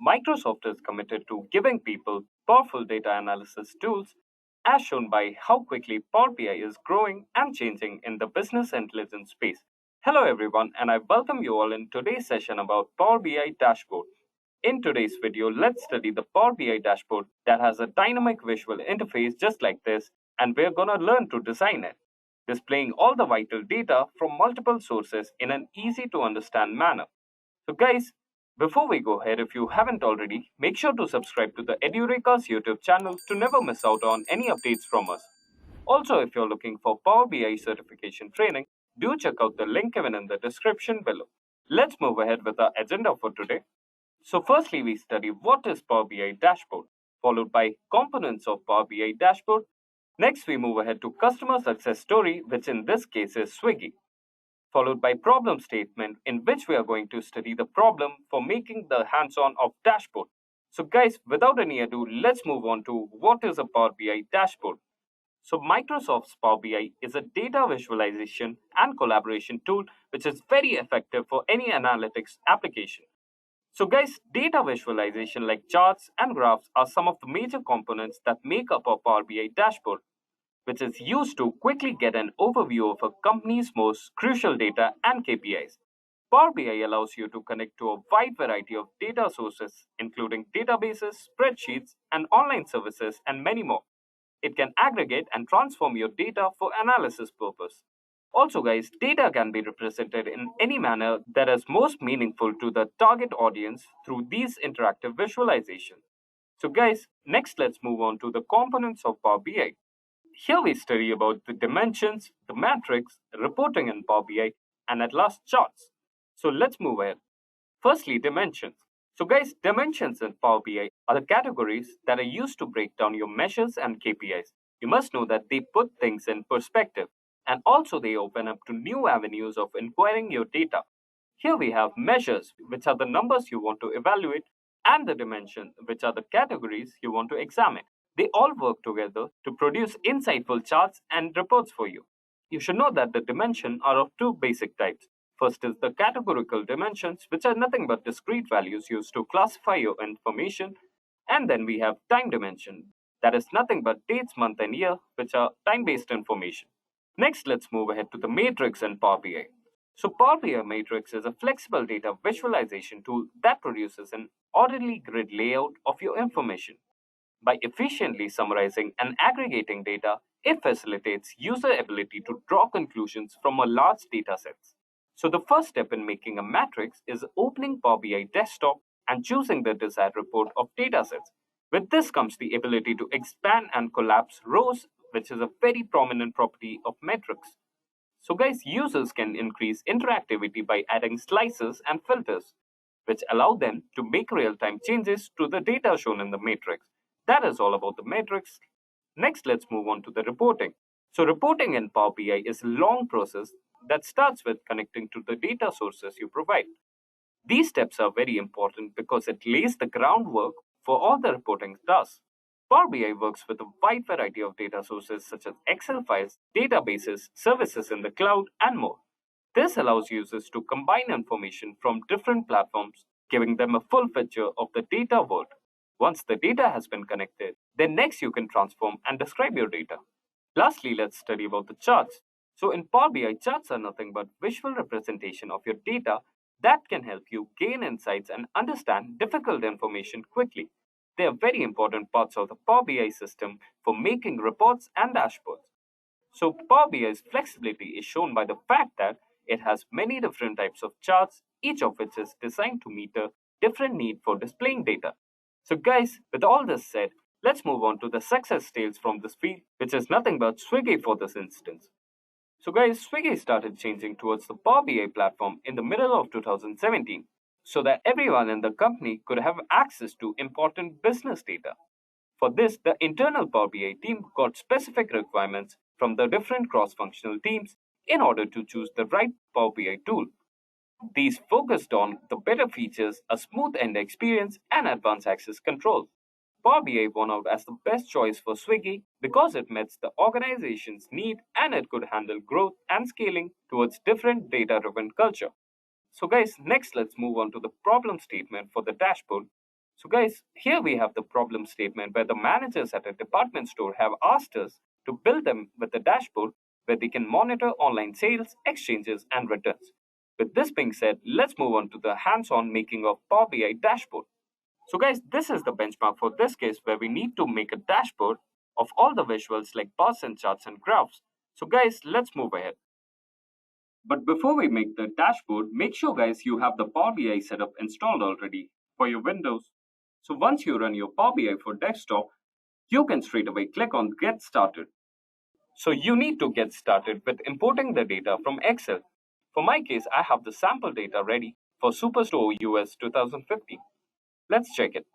Microsoft is committed to giving people powerful data analysis tools, as shown by how quickly Power BI is growing and changing in the business intelligence space. Hello everyone, and I welcome you all in today's session about Power BI dashboard. In today's video, let's study the Power BI dashboard that has a dynamic visual interface just like this, and we're gonna learn to design it, displaying all the vital data from multiple sources in an easy to understand manner. So guys, before we go ahead, if you haven't already, make sure to subscribe to the Edureka's YouTube channel to never miss out on any updates from us. Also, if you're looking for Power BI certification training, do check out the link given in the description below. Let's move ahead with our agenda for today. So firstly, we study what is Power BI dashboard, followed by components of Power BI dashboard. Next, we move ahead to customer success story, which in this case is Swiggy, followed by problem statement, in which we are going to study the problem for making the hands-on of dashboard. So guys, without any ado, let's move on to what is a Power BI dashboard. So Microsoft's Power BI is a data visualization and collaboration tool which is very effective for any analytics application. So guys, data visualization like charts and graphs are some of the major components that make up our Power BI dashboard, which is used to quickly get an overview of a company's most crucial data and KPIs. Power BI allows you to connect to a wide variety of data sources, including databases, spreadsheets, and online services, and many more. It can aggregate and transform your data for analysis purpose. Also guys, data can be represented in any manner that is most meaningful to the target audience through these interactive visualizations. So guys, next let's move on to the components of Power BI. Here we study about the dimensions, the matrix, reporting in Power BI, and at last charts. So let's move ahead. Firstly, dimensions. So guys, dimensions in Power BI are the categories that are used to break down your measures and KPIs. You must know that they put things in perspective, and also they open up to new avenues of inquiring your data. Here we have measures, which are the numbers you want to evaluate, and the dimensions, which are the categories you want to examine. They all work together to produce insightful charts and reports for you. You should know that the dimensions are of two basic types. First is the categorical dimensions, which are nothing but discrete values used to classify your information. And then we have time dimension, that is nothing but dates, month, and year, which are time-based information. Next, let's move ahead to the matrix in Power BI. So Power BI matrix is a flexible data visualization tool that produces an orderly grid layout of your information. By efficiently summarizing and aggregating data, it facilitates user ability to draw conclusions from a large data sets. So the first step in making a matrix is opening Power BI desktop and choosing the desired report of datasets. With this comes the ability to expand and collapse rows, which is a very prominent property of metrics. So guys, users can increase interactivity by adding slices and filters, which allow them to make real-time changes to the data shown in the matrix. That is all about the matrix. Next, let's move on to the reporting. So reporting in Power BI is a long process that starts with connecting to the data sources you provide. These steps are very important because it lays the groundwork for all the reporting tasks. Power BI works with a wide variety of data sources such as Excel files, databases, services in the cloud, and more. This allows users to combine information from different platforms, giving them a full picture of the data world. Once the data has been connected, then next you can transform and describe your data. Lastly, let's study about the charts. So in Power BI, charts are nothing but visual representation of your data that can help you gain insights and understand difficult information quickly. They are very important parts of the Power BI system for making reports and dashboards. So Power BI's flexibility is shown by the fact that it has many different types of charts, each of which is designed to meet a different need for displaying data. So guys, with all this said, let's move on to the success tales from this field, which is nothing but Swiggy for this instance. So guys, Swiggy started changing towards the Power BI platform in the middle of 2017 so that everyone in the company could have access to important business data. For this, the internal Power BI team got specific requirements from the different cross-functional teams in order to choose the right Power BI tool. These focused on the better features, a smooth end experience, and advanced access control. Power BI won out as the best choice for Swiggy because it met the organization's need and it could handle growth and scaling towards different data-driven culture. So guys, next let's move on to the problem statement for the dashboard. So guys, here we have the problem statement where the managers at a department store have asked us to build them with a dashboard where they can monitor online sales, exchanges, and returns. With this being said, let's move on to the hands-on making of Power BI dashboard. So guys, this is the benchmark for this case where we need to make a dashboard of all the visuals like bars and charts and graphs. So guys, let's move ahead. But before we make the dashboard, make sure guys you have the Power BI setup installed already for your Windows. So once you run your Power BI for desktop, you can straight away click on Get Started. So you need to get started with importing the data from Excel. For my case, I have the sample data ready for Superstore US 2015. Let's check it.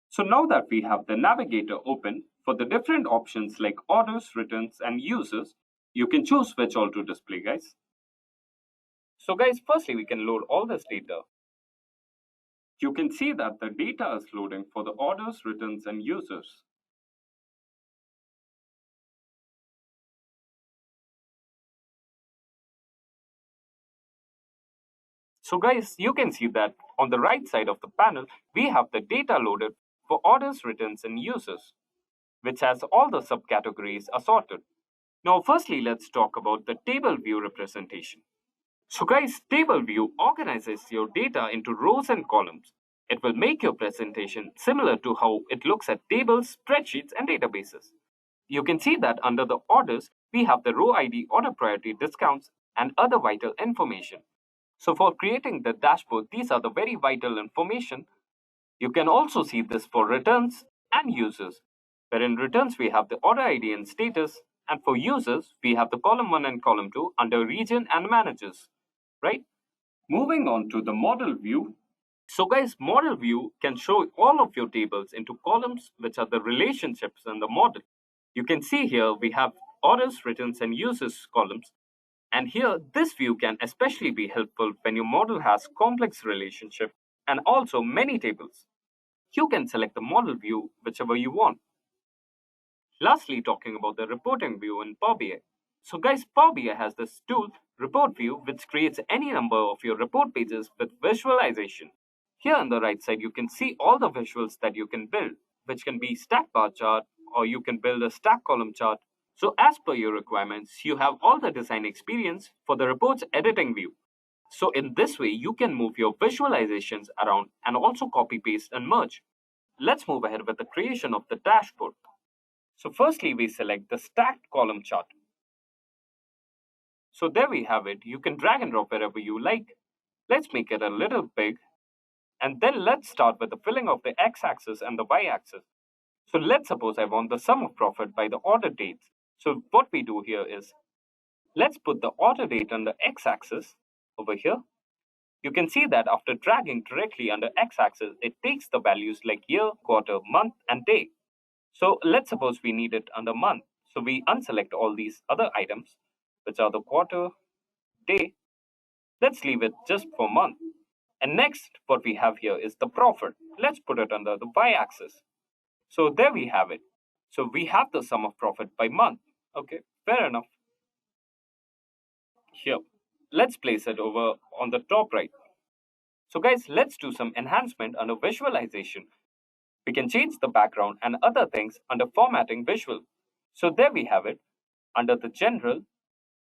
So now that we have the navigator open, for the different options like orders, returns, and users, you can choose which all to display, guys. So guys, firstly, we can load all this data. You can see that the data is loading for the orders, returns, and users. So guys, you can see that on the right side of the panel, we have the data loaded for orders, returns, and users, which has all the subcategories assorted. Now, firstly, let's talk about the table view representation. So guys, table view organizes your data into rows and columns. It will make your presentation similar to how it looks at tables, spreadsheets, and databases. You can see that under the orders, we have the row ID, order priority, discounts, and other vital information. So for creating the dashboard, these are the very vital information. You can also see this for returns and users, where in returns we have the order ID and status, and for users, we have the column 1 and column 2 under region and managers, right? Moving on to the model view. So guys, model view can show all of your tables into columns, which are the relationships in the model. You can see here we have orders, returns, and users columns. And here, this view can especially be helpful when your model has complex relationship and also many tables. You can select the model view whichever you want. Lastly, talking about the reporting view in Power BI. So guys, Power BI has this tool, report view, which creates any number of your report pages with visualization. Here on the right side, you can see all the visuals that you can build, which can be stack bar chart, or you can build a stack column chart. So as per your requirements, you have all the design experience for the reports editing view. So in this way, you can move your visualizations around and also copy, paste, and merge. Let's move ahead with the creation of the dashboard. So firstly, we select the stacked column chart. So there we have it. You can drag and drop wherever you like. Let's make it a little big. And then let's start with the filling of the x-axis and the y-axis. So let's suppose I want the sum of profit by the order dates. So what we do here is, let's put the order date on the x-axis over here. You can see that after dragging directly under x-axis, it takes the values like year, quarter, month, and day. So let's suppose we need it under month. So we unselect all these other items, which are the quarter, day. Let's leave it just for month. And next, what we have here is the profit. Let's put it under the y-axis. So there we have it. So we have the sum of profit by month. Okay, fair enough. Here, let's place it over on the top right. So guys, let's do some enhancement under visualization. We can change the background and other things under formatting visual. So there we have it. Under the general,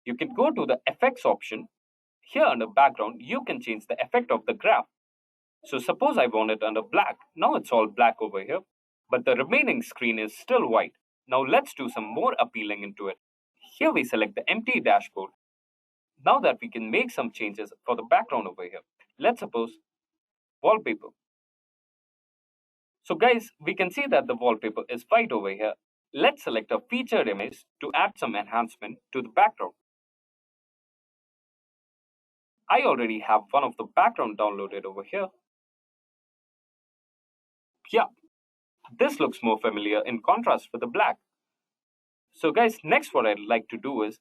you can go to the effects option. Here under background, you can change the effect of the graph. So suppose I want it under black. Now it's all black over here, but the remaining screen is still white. Now let's do some more appealing into it. Here we select the empty dashboard. Now that we can make some changes for the background over here. Let's suppose wallpaper. So guys, we can see that the wallpaper is white over here. Let's select a featured image to add some enhancement to the background. I already have one of the background downloaded over here. Yeah, this looks more familiar in contrast with the black. So guys, next what I'd like to do is,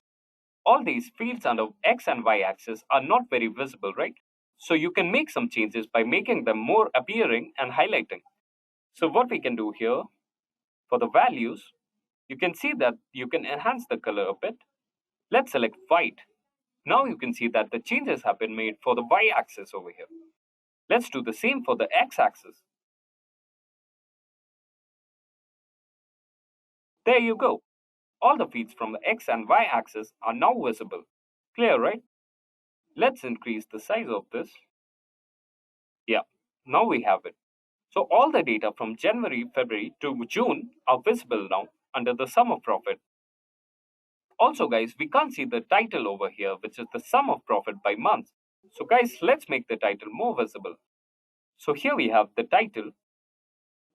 all these fields under X and Y axis are not very visible, right? So you can make some changes by making them more appearing and highlighting. So what we can do here, for the values, you can see that you can enhance the color a bit. Let's select white. Now you can see that the changes have been made for the y-axis over here. Let's do the same for the x-axis. There you go. All the feeds from the x and y-axis are now visible. Clear, right? Let's increase the size of this. Yeah, now we have it. So all the data from January, February to June are visible now under the sum of profit. Also guys, we can't see the title over here, which is the sum of profit by month. So guys, let's make the title more visible. So here we have the title.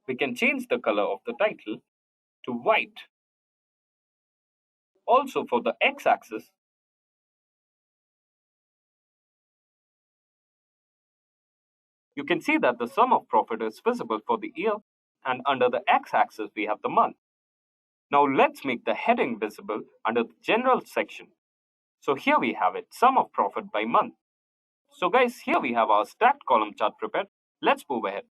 We can change the color of the title to white. Also for the x-axis, you can see that the sum of profit is visible for the year, and under the x-axis we have the month. Now let's make the heading visible under the general section. So here we have it, sum of profit by month. So guys, here we have our stacked column chart prepared. Let's move ahead.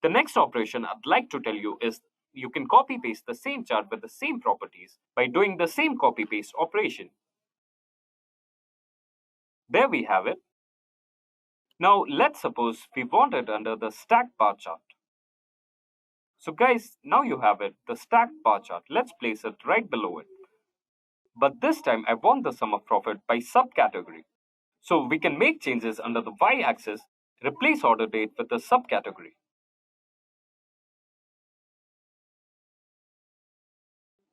The next operation I'd like to tell you is you can copy paste the same chart with the same properties by doing the same copy paste operation. There we have it. Now let's suppose we want it under the stacked bar chart. So guys, now you have it, the stacked bar chart. Let's place it right below it. But this time I want the sum of profit by subcategory. So we can make changes under the y-axis, replace order date with the subcategory.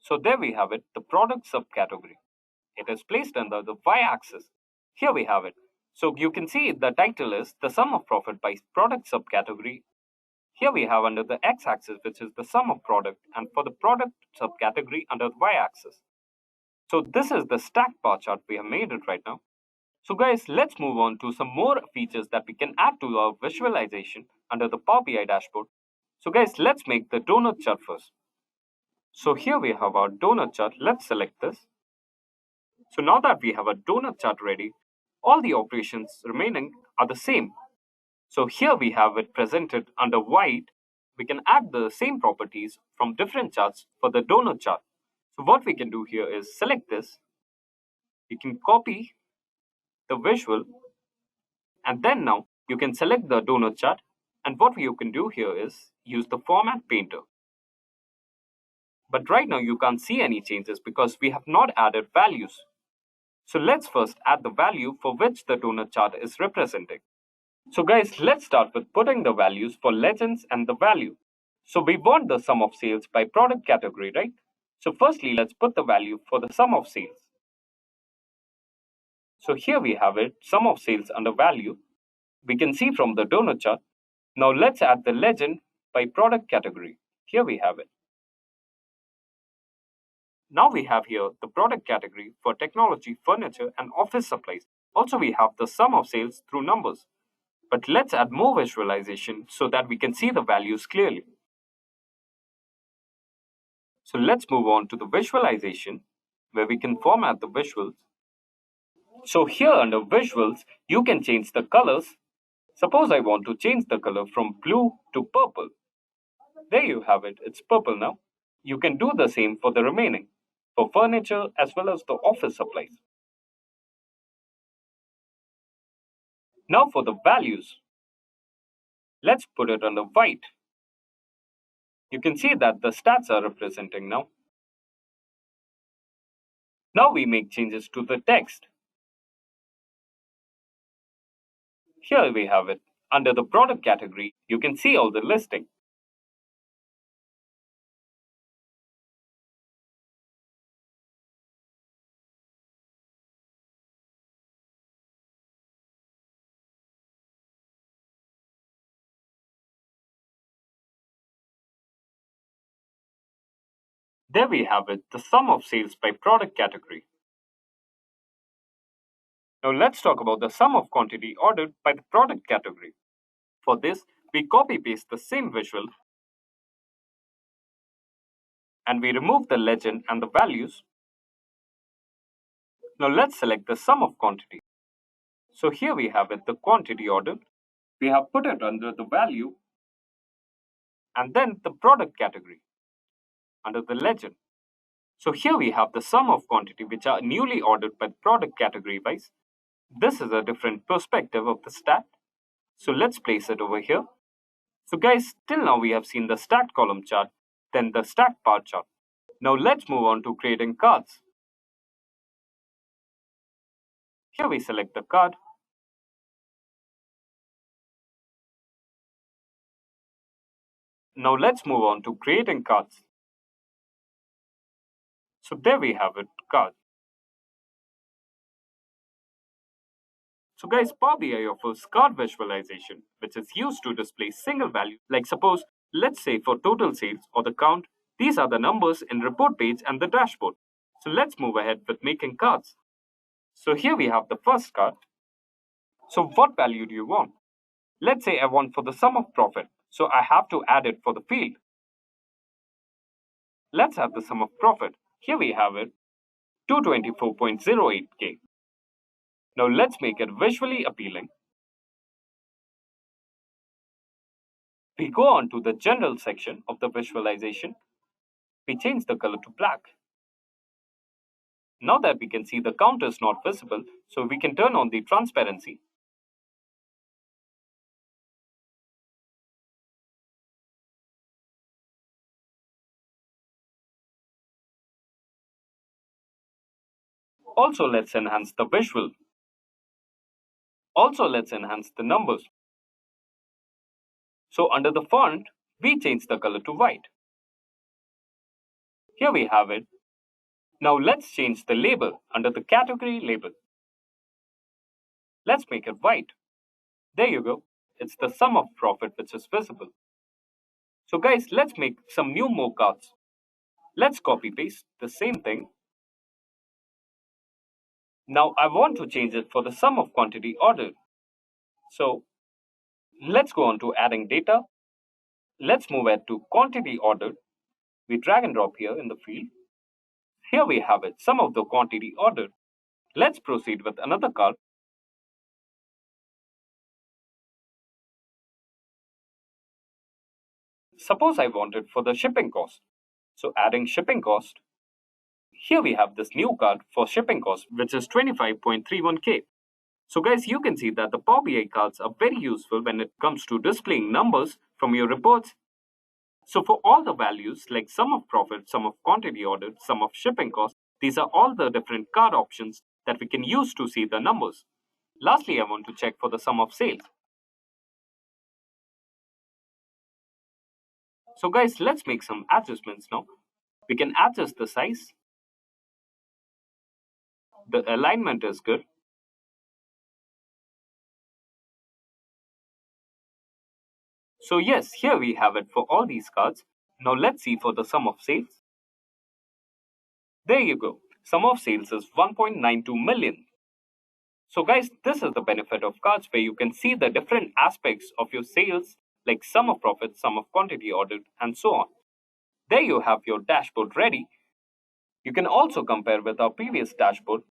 So there we have it, the product subcategory. It is placed under the y-axis. Here we have it. So you can see the title is the sum of profit by product subcategory. Here we have under the x-axis, which is the sum of product, and for the product subcategory under the y-axis. So this is the stacked bar chart. We have made it right now. So guys, let's move on to some more features that we can add to our visualization under the Power BI dashboard. So guys, let's make the donut chart first. So here we have our donut chart. Let's select this. So now that we have a donut chart ready, all the operations remaining are the same. So here we have it presented under white. We can add the same properties from different charts for the donut chart. So what we can do here is select this. You can copy the visual, and then now you can select the donut chart, and what you can do here is use the format painter. But right now you can't see any changes because we have not added values. So let's first add the value for which the donut chart is representing. So guys, let's start with putting the values for legends and the value. So we want the sum of sales by product category, right? So firstly, let's put the value for the sum of sales. So here we have it, sum of sales under value. We can see from the donut chart. Now let's add the legend by product category. Here we have it. Now we have here the product category for technology, furniture, and office supplies. Also we have the sum of sales through numbers. But let's add more visualization so that we can see the values clearly. So let's move on to the visualization where we can format the visuals. So here under visuals, you can change the colors. Suppose I want to change the color from blue to purple. There you have it, it's purple now. You can do the same for the remaining, for furniture as well as the office supplies. Now for the values, let's put it under white. You can see that the stats are representing now. Now we make changes to the text. Here we have it. Under the product category, you can see all the listing. There we have it, the sum of sales by product category. Now let's talk about the sum of quantity ordered by the product category. For this, we copy paste the same visual and we remove the legend and the values. Now let's select the sum of quantity. So here we have it, the quantity ordered. We have put it under the value and then the product category under the legend. So here we have the sum of quantity which are newly ordered by the product category wise. This is a different perspective of the stat. So let's place it over here. So guys, till now we have seen the stacked column chart, then the stacked bar chart. Now let's move on to creating cards. Here we select the card. Now let's move on to creating cards. So there we have it, card. So guys, Power BI offers card visualization, which is used to display single values. Like suppose, let's say for total sales or the count, these are the numbers in report page and the dashboard. So let's move ahead with making cards. So here we have the first card. So what value do you want? Let's say I want for the sum of profit. So I have to add it for the field. Let's add the sum of profit. Here we have it, 224.08K. Now let's make it visually appealing. We go on to the general section of the visualization. We change the color to black. Now that we can see the count is not visible, so we can turn on the transparency. Also, let's enhance the visual. Also, let's enhance the numbers. So under the font, we change the color to white. Here we have it. Now let's change the label under the category label. Let's make it white. There you go. It's the sum of profit which is visible. So guys, let's make some more cards. Let's copy paste the same thing. Now I want to change it for the sum of quantity ordered. So let's go on to adding data. Let's move it to quantity ordered. We drag and drop here in the field. Here we have it, sum of the quantity ordered. Let's proceed with another card. Suppose I want it for the shipping cost. So adding shipping cost. Here we have this new card for shipping cost, which is 25.31K. So guys, you can see that the Power BI cards are very useful when it comes to displaying numbers from your reports. So for all the values like sum of profit, sum of quantity ordered, sum of shipping cost, these are all the different card options that we can use to see the numbers. Lastly, I want to check for the sum of sales. So guys, let's make some adjustments now. We can adjust the size. The alignment is good. So yes, here we have it for all these cards. Now let's see for the sum of sales. There you go. Sum of sales is 1.92 million. So guys, this is the benefit of cards where you can see the different aspects of your sales like sum of profit, sum of quantity ordered, and so on. There you have your dashboard ready. You can also compare with our previous dashboard.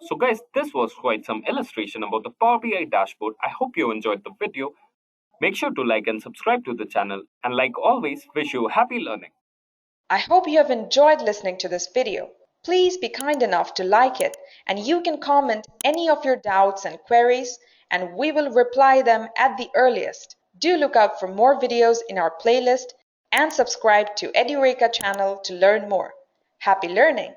So guys, this was quite some illustration about the Power BI dashboard. I hope you enjoyed the video. Make sure to like and subscribe to the channel, and like always, wish you happy learning. I hope you have enjoyed listening to this video. Please be kind enough to like it, and you can comment any of your doubts and queries, and we will reply them at the earliest. Do look out for more videos in our playlist and subscribe to Edureka channel to learn more. Happy learning!